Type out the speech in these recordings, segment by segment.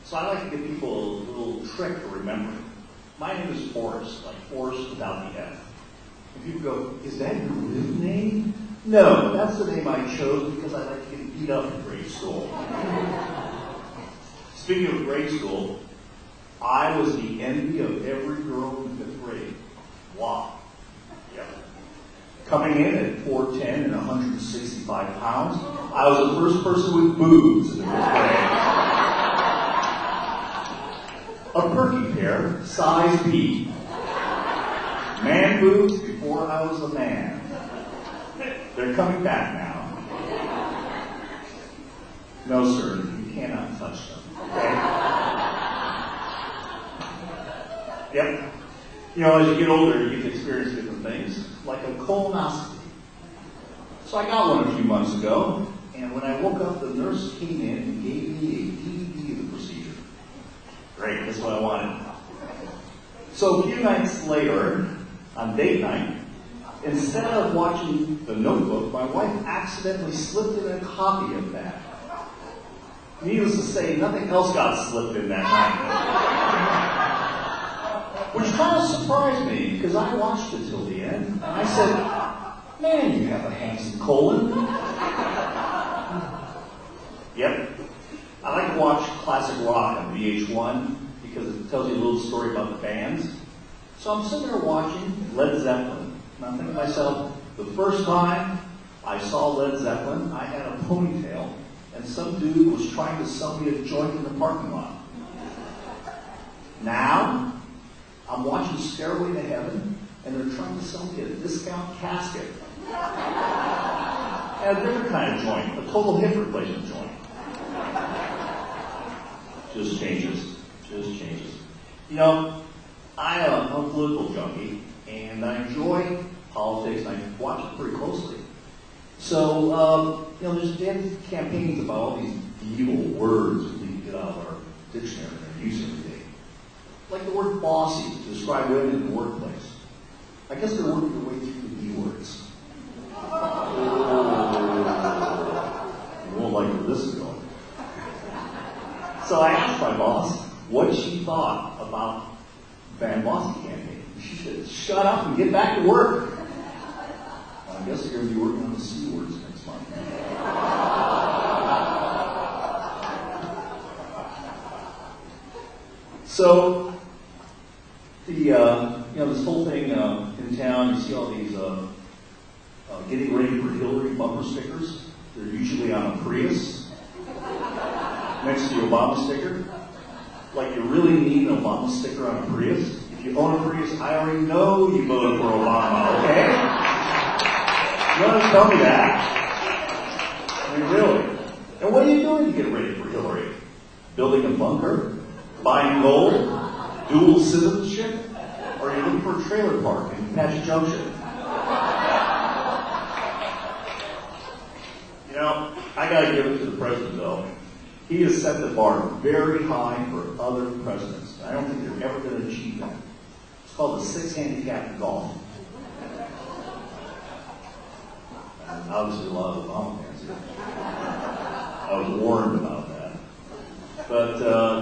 So I like to give people a little trick to remember. My name is Orest, like Forrest without the F. And people go, is that your real name? No, that's the name I chose because I like to get beat up in grade school. Speaking of grade school, I was the envy of every girl in 5th grade. Wow. Yep. Coming in at 4'10" and 165 pounds, I was the first person with boobs in the 5th grade. A perky pair, size B. Man boobs before I was a man. They're coming back now. No, sir, you cannot touch them. Okay? Yep. You know, as you get older, you get to experience different things, like a colonoscopy. So I got one a few months ago, and when I woke up, the nurse came in and gave me a DVD of the procedure. Great, that's what I wanted. So a few nights later, on date night, instead of watching The Notebook, my wife accidentally slipped in a copy of that. Needless to say, nothing else got slipped in that night. Which kind of surprised me, because I watched it till the end, and I said, man, you have a handsome colon. Yep. I like to watch classic rock on VH1, because it tells you a little story about the bands. So I'm sitting there watching Led Zeppelin, and I'm thinking to myself, the first time I saw Led Zeppelin, I had a ponytail, and some dude was trying to sell me a joint in the parking lot. Now, I'm watching Stairway to Heaven, and they're trying to sell me a discount casket. And a different kind of joint, a total hip replacement joint. Just changes. Just changes. You know, I'm a political junkie, and I enjoy politics, and I watch it pretty closely. So, you know, there's been campaigns about all these evil words that we can get out of our dictionary and use every day. Like the word bossy to describe women in the workplace. I guess they're working their way through the B words. You won't like where this is going. So I asked my boss what she thought about Van Bossy campaign. She said, shut up and get back to work. Well, I guess you're going to be working on the C words next month. So, you know, this whole thing in town, you see all these getting ready for Hillary bumper stickers. They're usually on a Prius next to the Obama sticker. Like you really need an Obama sticker on a Prius. If you own a Prius, I already know you voted for Obama, okay? You don't have to tell me that. I mean, really. And what are you doing to get ready for Hillary? Building a bunker? Buying gold? Dual citizenship? Or are you looking for a trailer park in Apache Junction? You know, I gotta give it to the president though. He has set the bar very high for other presidents. I don't think they're ever going to achieve that. It's called the 6 handicap in golf. And obviously a lot of Obama fans here. I was warned about that. But,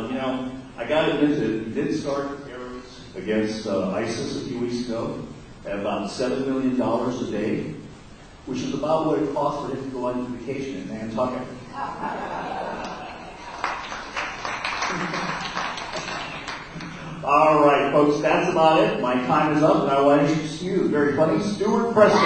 you know, I got to admit that he did start areas against ISIS a few weeks ago at about $7 million a day, which is about what it cost for him to go on vacation in Nantucket. All right, folks, that's about it. My time is up, and I want to introduce you, the very funny Stuart Preston.